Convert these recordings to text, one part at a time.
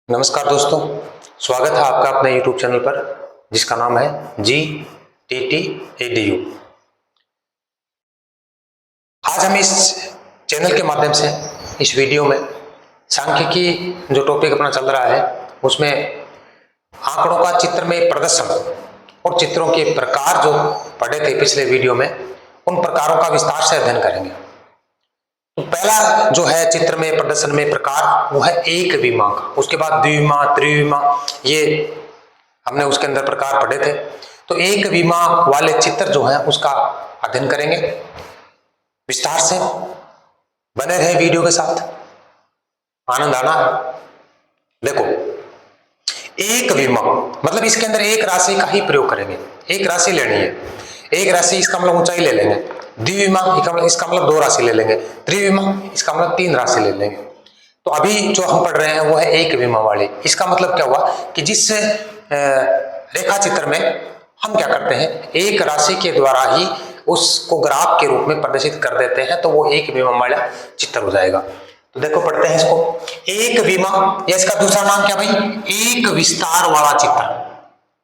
नमस्कार दोस्तों, स्वागत है आपका अपने YouTube चैनल पर जिसका नाम है GTT EDU। आज हम इस चैनल के माध्यम से इस वीडियो में सांख्यिकी जो टॉपिक अपना चल रहा है उसमें आंकड़ों का चित्र में प्रदर्शन और चित्रों के प्रकार जो पढ़े थे पिछले वीडियो में, उन प्रकारों का विस्तार से अध्ययन करेंगे। तो पहला जो है चित्र में प्रदर्शन में प्रकार वो है एक विमा का, उसके बाद द्विविमा, त्रिविमा, ये हमने उसके अंदर प्रकार पढ़े थे। तो एक विमा वाले चित्र जो है उसका अध्ययन करेंगे विस्तार से। बने रहे वीडियो के साथ, आनंद आना। देखो, एक विमा मतलब इसके अंदर एक राशि का ही प्रयोग करेंगे, एक राशि लेनी है। एक राशि इसका मतलब ऊंचाई ले लेंगे, द्विविमा इसका मतलब दो राशि ले लेंगे, त्रिविमा इसका मतलब तीन राशि ले लेंगे। तो अभी जो हम पढ़ रहे हैं वो है एक विमा वाली। इसका मतलब क्या हुआ कि जिस रेखा चित्र में हम क्या करते हैं, एक राशि के द्वारा ही उसको ग्राफ के रूप में प्रदर्शित कर देते हैं, तो वो एक विमा वाला चित्र हो जाएगा। तो देखो पढ़ते हैं इसको, एक विमा या इसका दूसरा नाम क्या भाई, एक विस्तार वाला चित्र।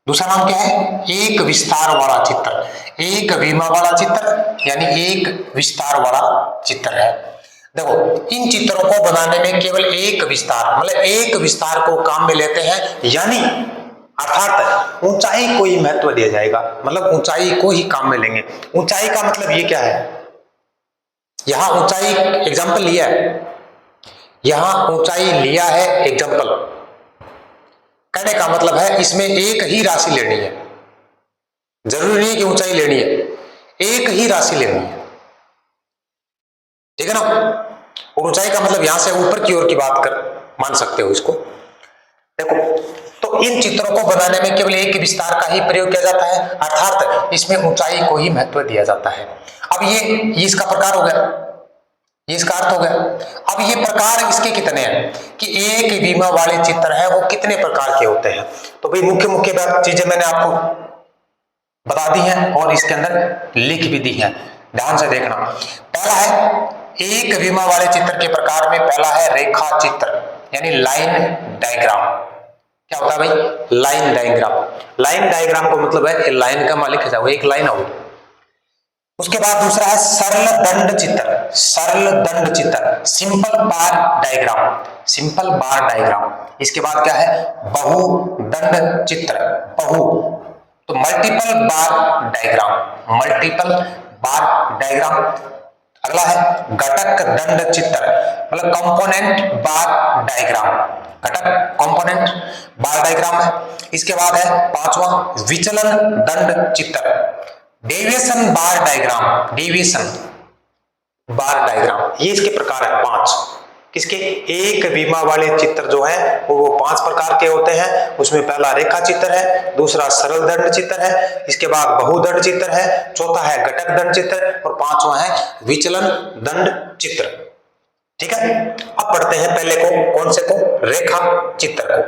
दूसरा नाम क्या है, एक विस्तार वाला चित्र। एक विमा वाला चित्र यानी एक विस्तार वाला चित्र है। देखो, इन चित्रों को बनाने में केवल एक विस्तार मतलब एक विस्तार को काम में लेते हैं, यानी अर्थात ऊंचाई को ही महत्व दिया जाएगा, मतलब ऊंचाई को ही काम में लेंगे। ऊंचाई का मतलब ये क्या है, यहां ऊंचाई एग्जाम्पल लिया है, यहां ऊंचाई लिया है एग्जाम्पल। कहने का मतलब है इसमें एक ही राशि लेनी है, जरूरी नहीं कि ऊंचाई लेनी है, एक ही राशि लेनी है, ठीक है ना। और ऊंचाई का मतलब यहां से ऊपर की ओर की बात कर मान सकते हो इसको। देखो, तो इन चित्रों को बनाने में केवल एक विस्तार का ही प्रयोग किया जाता है, अर्थात इसमें ऊंचाई को ही महत्व दिया जाता है। अब ये इसका प्रकार हो गया, ये इसका अर्थ हो गया। अब ये प्रकार इसके कितने हैं कि एक विमा वाले चित्र है वो कितने प्रकार के होते हैं। तो भाई मुख्य मुख्य चीजें मैंने आपको बता दी हैं और इसके अंदर लिख भी दी हैं, ध्यान से देखना। पहला है एक विमा वाले चित्र के प्रकार में, पहला है रेखा चित्र यानी लाइन डायग्राम। क्या होता है भाई, लाइन डायग्राम। लाइन डायग्राम को मतलब है लाइन का मालिक है, एक लाइन होगी। उसके बाद दूसरा है सरल दंड चित्र। सरल दंड चित्र, सिंपल बार डायग्राम, सिंपल बार डायग्राम। इसके बाद क्या है, बहुदंड चित्र, बहु तो मल्टीपल बार डायग्राम, मल्टीपल बार डायग्राम। अगला है घटक दंड चित्र मतलब कंपोनेंट बार डायग्राम, घटक कंपोनेंट बार डायग्राम है। इसके बाद है पांचवा विचलन दंड चित्र, डेविएशन बार डायग्राम, डेविएशन बार डायग्राम। ये इसके प्रकार है पांच। किसके, एक विमा वाले चित्र जो है वो पांच प्रकार के होते हैं। उसमें पहला रेखा चित्र है, दूसरा सरल दंड चित्र है, इसके बाद बहुदंड चित्र है, चौथा है घटक दंड चित्र और पांचवा है विचलन दंड चित्र। ठीक है, अब पढ़ते हैं पहले को, कौन से को, रेखा चित्र को।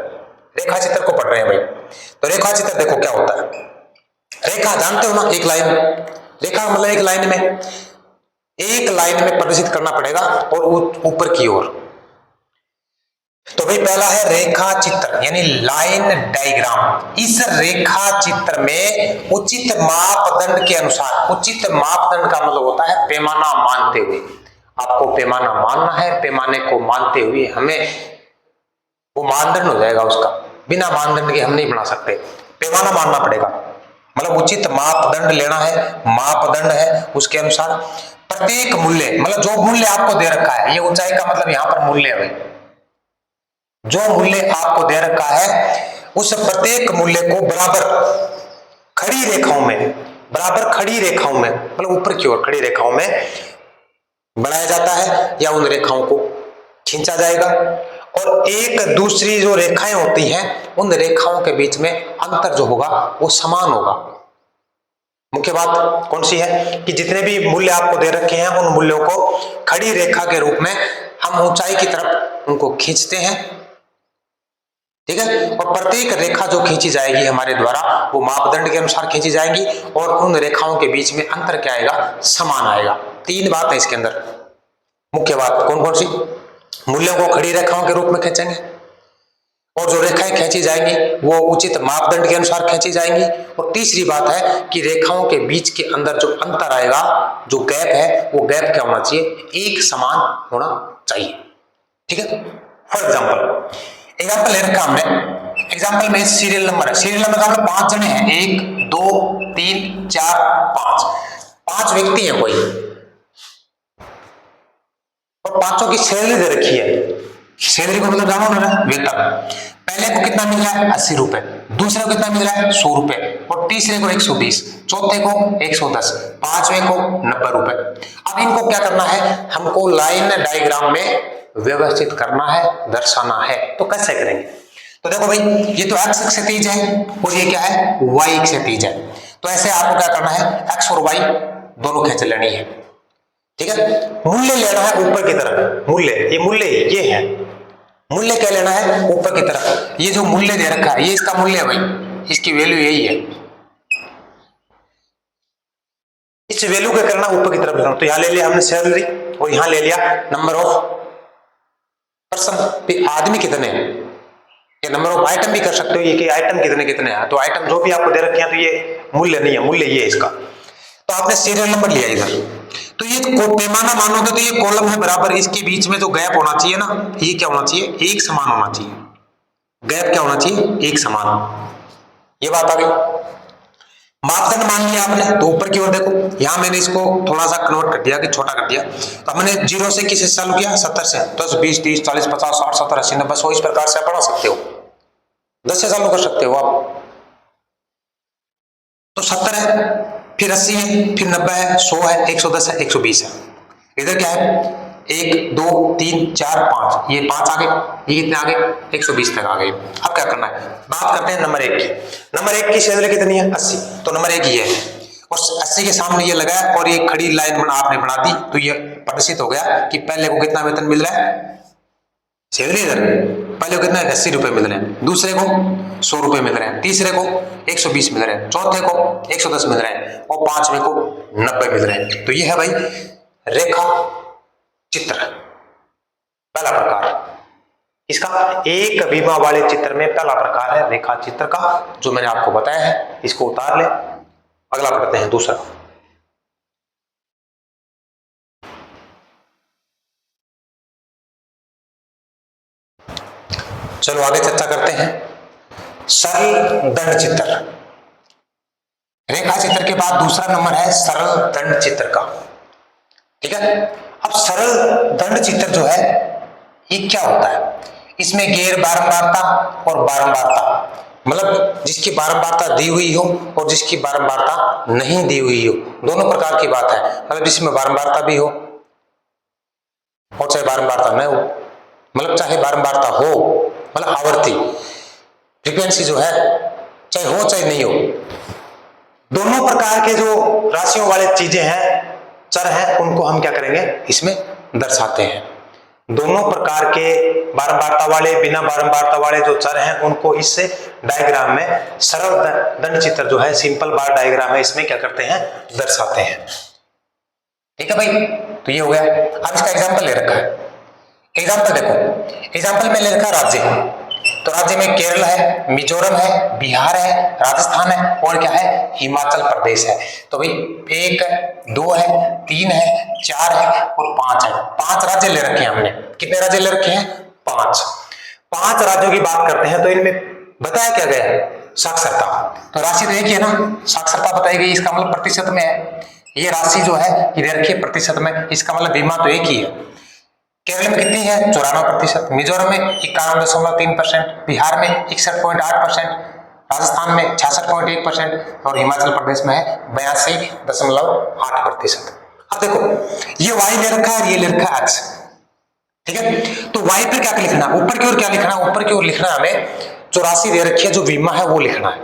रेखा चित्र को पढ़ रहे हैं भाई। तो रेखा चित्र देखो क्या होता है। रेखा जानते हो ना, एक लाइन। रेखा मतलब एक लाइन में प्रदर्शित करना पड़ेगा और ऊपर की ओर। तो भाई पहला है रेखा चित्र यानी लाइन डायग्राम। इस रेखा चित्र में उचित मापदंड के अनुसार, उचित मापदंड का मतलब होता है पैमाना मानते हुए, आपको पैमाना मानना है, पैमाने को मानते हुए हमें वो मानदंड हो जाएगा उसका, बिना मानदंड के हम नहीं बना सकते, पैमाना मानना पड़ेगा। मतलब उचित मापदंड लेना है, मापदंड है उसके अनुसार प्रत्येक मूल्य, मतलब जो मूल्य आपको दे रखा है, ये ऊंचाई का मतलब यहां पर मूल्य है भाई, जो मूल्य आपको दे रखा है उस प्रत्येक मूल्य को बराबर खड़ी रेखाओं में, बराबर खड़ी रेखाओं में मतलब ऊपर की ओर खड़ी रेखाओं में बनाया जाता है या उन रेखाओं को खींचा जाएगा। और एक दूसरी जो रेखाएं होती हैं उन रेखाओं के बीच में अंतर जो होगा वो समान होगा। मुख्य बात कौन सी है कि जितने भी मूल्य आपको दे रखे हैं उन मूल्यों को खड़ी रेखा के रूप में हम ऊंचाई की तरफ उनको खींचते हैं, ठीक है। और प्रत्येक रेखा जो खींची जाएगी हमारे द्वारा वो मापदंड के अनुसार खींची जाएगी और उन रेखाओं के बीच में अंतर क्या आएगा, समान आएगा। तीन बात है इसके अंदर, मुख्य बात कौन कौन सी, मूल्यों को खड़ी रेखाओं के रूप में खींचेंगे, और जो रेखाएं खींची जाएंगी वो उचित मापदंड के अनुसार खींची जाएंगी। और तीसरी बात है कि रेखाओं के बीच के अंदर जो अंतर आएगा, जो गैप है, वो गैप क्या होना चाहिए, एक समान होना चाहिए। ठीक है। फॉर एग्जाम्पल ले रखा हमने, एग्जाम्पल में सीरियल नंबर है, सीरियल नंबर का 5 जने हैं, 1 2 3 4 5 व्यक्ति हैं कोई, और पांचों की सैलरी दे रखी है। सैलरी को मतलब जानो ना, वेतन। पहले को कितना मिल रहा है, 80 रुपए, दूसरे को कितना मिल रहा है, 100 रुपए, और तीसरे को 120, चौथे को 110, पांचवें को 90 रुपए। अब इनको क्या करना है, हमको लाइन डायग्राम में व्यवस्थित करना है, दर्शाना है। तो कैसे करेंगे, तो देखो भाई, ये तो x क्षैतिज है और ये क्या है, y क्षैतिज है। तो ऐसे आपको क्या करना है, x और y दोनों खींच लेनी है। ठीक है। मूल्य लेना है ऊपर की तरफ, मूल्य, ये मूल्य ये है, मूल्य क्या लेना है, ऊपर की तरफ। ये जो मूल्य दे रखा है ये इसका मूल्य है भाई, इसकी वैल्यू यही है, इस वैल्यू का करना ऊपर की तरफ लेना। तो यहां ले लिया हमने सैलरी, और यहां ले लिया नंबर ऑफ पर्सन, आदमी कितने हैं, ये नंबर ऑफ आइटम भी कर सकते हो, ये कि आइटम कितने कितने हैं। तो आइटम जो भी आपको दे रखे हैं, तो ये मूल्य नहीं है, मूल्य ये है इसका। तो आपने सीरियल नंबर लिया इधर, तो ये पैमाना मानोगे तो ये कॉलम है बराबर, इसके बीच में जो गैप होना चाहिए ना, ये क्या होना चाहिए, एक समान होना चाहिए। गैप क्या होना चाहिए, एक समान। ये बात आ गई। मापदंड मान लिया आपने, तो ऊपर की ओर देखो, यहां मैंने इसको थोड़ा सा कन्वर्ट कर दिया कि छोटा कर दिया। तो हमने 0 से किससे चालू किया, 70 से, 10 20 30 40 50 60 70 80 90 100, इस प्रकार से आप बढ़ा सकते हो, 10 से चालू कर सकते हो आप। तो 70 है, फिर 80 है, फिर 90 है, 100 है, 110 है, 120 है। इधर क्या है, 1 2 3 4 5, ये 5 आ गए, ये कितने आ गए, 120 तक आ गए। अब क्या करना है, बात करते हैं नंबर 1 की। नंबर 1 की सैलरी कितनी है, 80, तो नंबर 1 ये है, और 80 के सामने ये लगाया और ये खड़ी लाइन आपने बना दी, तो ये प्रदर्शित हो गया कि पहले को कितना वेतन मिल रहा है, सैलरी इधर पहले को कितना है, 80 रुपए मिल रहे हैं, दूसरे को 100 रुपए मिल रहे हैं, तीसरे को 120 मिल रहे हैं, चौथे को 110 मिल रहे हैं, और पांचवें को 90 मिल रहे हैं। तो ये है भाई रेखा चित्र, पहला प्रकार। इसका एक बीमा वाले चित्र में पहला प्रकार है रेखा चित्र का, जो मैंने आपको बताया है। इसको उतार ले, अगला पढ़ते हैं दूसरा। चलो आगे चर्चा करते हैं। सरल दंड चित्र, रेखा चित्र के बाद दूसरा नंबर है सरल दंड चित्र का। ठीक है। अब सरल दंड चित्र जो है ये क्या होता है, इसमें गैर बारंबारता और बारंबारता, मतलब जिसकी बारंबारता दी हुई हो और जिसकी बारंबारता नहीं दी हुई हो, दोनों प्रकार की बात है। मतलब जिसमें बारंबारता भी हो और चाहे बारंबारता न हो, मतलब चाहे बारंबारता हो, मतलब आवर्ती फ्रीक्वेंसी जो है चाहे हो चाहे नहीं हो, दोनों प्रकार के जो राशियों वाले चीजें हैं, चर हैं, उनको हम क्या करेंगे, इसमें दर्शाते हैं। दोनों प्रकार के बारंबारता वाले, बिना बारंबारता वाले जो चर हैं, उनको इससे डायग्राम में सरल दंड चित्र जो है, सिंपल बार डायग्राम है, इसमें क्या करते हैं, दर्शाते हैं। ठीक है भाई, तो ये हो गया। अब इसका एग्जाम्पल ले रखा है। एग्जाम्पल देखो, एग्जाम्पल में ले रखा राज्य, तो राज्य में केरल है, मिजोरम है, बिहार है, राजस्थान है, और क्या है, हिमाचल प्रदेश है। तो भाई 1 है, 2 है, 3 है, 4 है और 5 है। 5 राज्य ले रखे हैं हमने। कितने राज्य ले रखे हैं, 5। 5 राज्यों की बात करते हैं, तो इनमें बताया क्या गया है, साक्षरता। तो राशि तो एक ही है ना, साक्षरता बताई गई, इसका मतलब प्रतिशत में है। ये राशि जो है ये रखिए प्रतिशत में, इसका मतलब बीमा तो एक ही है। केरल में कितनी है, 94%, मिजोरम में 51.3%, बिहार में 61.8%, राजस्थान में 66.1% और हिमाचल प्रदेश में है 82.8%। अब देखो ये y ले रखा है, ये ले रखा है x। ठीक है। तो y पर क्या लिखना, ऊपर की ओर क्या लिखना, ऊपर की ओर लिखना है हमें जो राशि दे रखी है, जो बीमा है वो लिखना है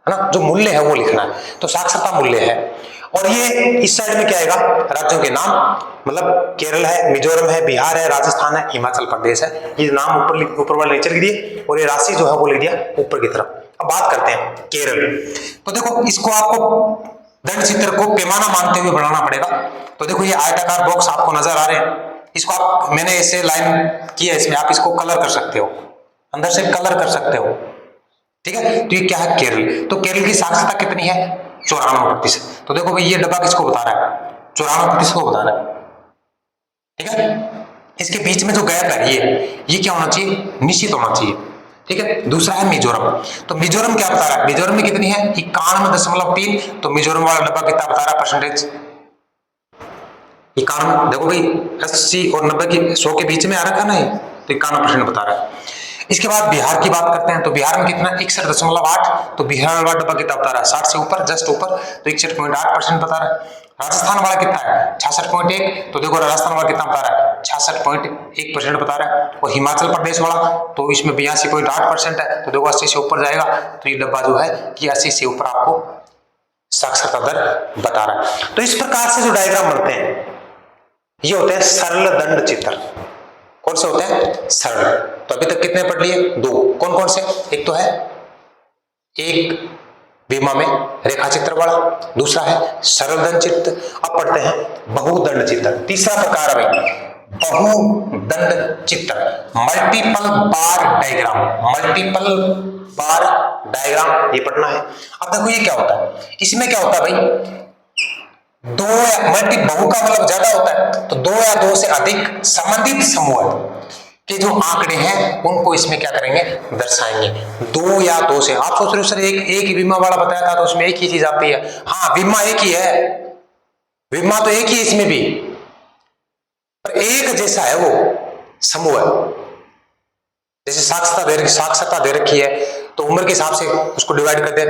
ना, जो मूल्य है वो लिखना है। तो साक्षरता मूल्य है, और ये इस साइड में क्या आएगा, राज्यों के नाम, मतलब केरल है, मिजोरम है, बिहार है, राजस्थान है, हिमाचल प्रदेश है। ये नाम ऊपर वाले नीचे लिख दिए, और ये राशि जो है वो लिख दिया ऊपर की तरफ। अब बात करते हैं केरल। तो देखो इसको आपको दंड चित्र को पैमाना मानते हुए बनाना पड़ेगा। तो देखो ये आयताकार बॉक्स आपको नजर आ रहे हैं, इसको आप, मैंने ऐसे लाइन की है, इसमें आप इसको कलर कर सकते हो, अंदर से कलर कर सकते हो, ठीक है। तो ये क्या है, केरल। तो केरल की साक्षरता कितनी है, 94%। तो देखो भाई ये डब्बा किसको बता रहा है, 94% को बता रहा है, ठीक है। इसके बीच में जो गैप है ये क्या होना चाहिए, निश्चित होना चाहिए, ठीक है। दूसरा है मिजोरम। तो मिजोरम क्या बता रहा है, मिजोरम में कितनी है, 91.3। तो मिजोरम वाला डब्बा कितना बता रहा है परसेंटेज, 91। देखो भाई 80 और 90 की 100 के बीच में आ रखा ना, तो 91% बता रहा है। इसके बाद बिहार की बात करते हैं। तो बिहार में कितना, 61.8। तो बिहार वाला डब्बा कितना बता रहा है, 60 से ऊपर, जस्ट ऊपर, तो 61.8% बता रहा है। राजस्थान वाला कितना है, 66.1। तो देखो राजस्थान वाला कितना बता रहा है, 66.1% बता रहा है। और हिमाचल प्रदेश वाला तो इसमें 82.8% है। तो देखो 80 से ऊपर जाएगा, तो ये डब्बा जो है कि 80 से ऊपर आपको साक्षरता दर बता रहा है। तो इस प्रकार से जो डायग्राम बनते हैं ये होते हैं सरल दंड चित्र। कौन से होते हैं, सरल। तो अभी तक कितने पढ़ लिए, 2। कौन कौन से, एक तो है एक बीमा में रेखा चित्र वाला, दूसरा है सरल दंड चित्र। अब पढ़ते हैं बहुदंड चित्र। तीसरा प्रकार है भाई बहुदंड चित्र, मल्टीपल बार डायग्राम। मल्टीपल बार डायग्राम ये पढ़ना है। अब देखो ये क्या होता है, इसमें क्या होता है भाई, दो या मल्टी, बहु का मतलब ज्यादा होता है, तो 2 या 2 से अधिक संबंधित समूह के जो आंकड़े हैं उनको इसमें क्या करेंगे, दर्शाएंगे। 2 या 2 से, आप सोच रहे हो सर एक ही बीमा वाला बताया था तो उसमें एक ही चीज आती है। हाँ बीमा एक ही है, बीमा तो एक ही है इसमें भी, पर एक जैसा है वो समूह है। जैसे साक्षरता दे रखी है तो उम्र के हिसाब से उसको डिवाइड कर दे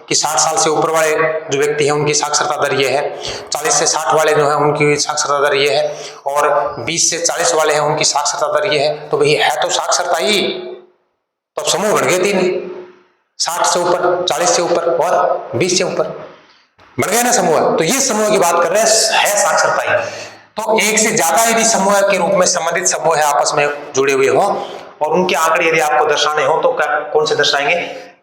कि 60 साल से ऊपर वाले जो व्यक्ति हैं उनकी साक्षरता दर ये है, 40 से 60 वाले जो हैं उनकी साक्षरता दर ये है, और 20 से 40 वाले हैं उनकी साक्षरता दर ये है। तो भाई है तो साक्षरता ही, तो समूह बन गए 3, 60 से ऊपर, 40 से ऊपर और 20 से ऊपर, बन गया ना समूह। तो ये समूह की बात कर रहे हैं, है साक्षरता ही। तो एक से ज्यादा यदि समूह के रूप में संबंधित समूह है आपस में जुड़े हुए हो और उनके आंकड़े यदि आपको दर्शाने हो तो कौन से दर्शाएंगे,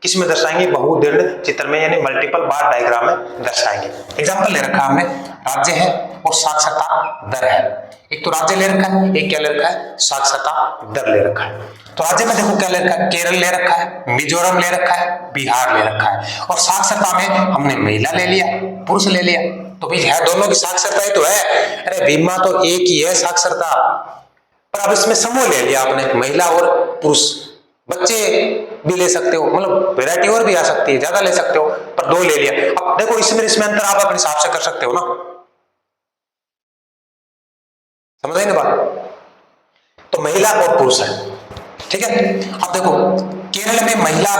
किस में दर्शाएंगे, बहुदंड चित्र में, यानी मल्टीपल बार डायग्राम में दर्शाएंगे। एग्जांपल ले रखा हमने, राज्य है और साक्षरता दर है। एक तो राज्य ले रखा है, एक क्या ले रखा है, साक्षरता दर ले रखा है। तो राज्य में देखो क्या ले रखा है, केरल ले रखा है, मिजोरम ले रखा है, बिहार ले रखा है। और साक्षरता में हमने महिला ले लिया, पुरुष ले लिया। तो भाई है दोनों की साक्षरता ही तो है, अरे बीमा तो एक ही है साक्षरता, पर अब इसमें समूह ले लिया आपने, महिला और पुरुष। बच्चे भी ले सकते हो, मतलब वैरायटी और भी आ सकती है, ज्यादा ले सकते हो, पर 2 ले लिया। अब देखो इसमें अंतर आप अपने हिसाब से कर सकते हो ना, समझ आई ना बात। तो महिला और पुरुष है, ठीक है। अब देखो केरल में महिला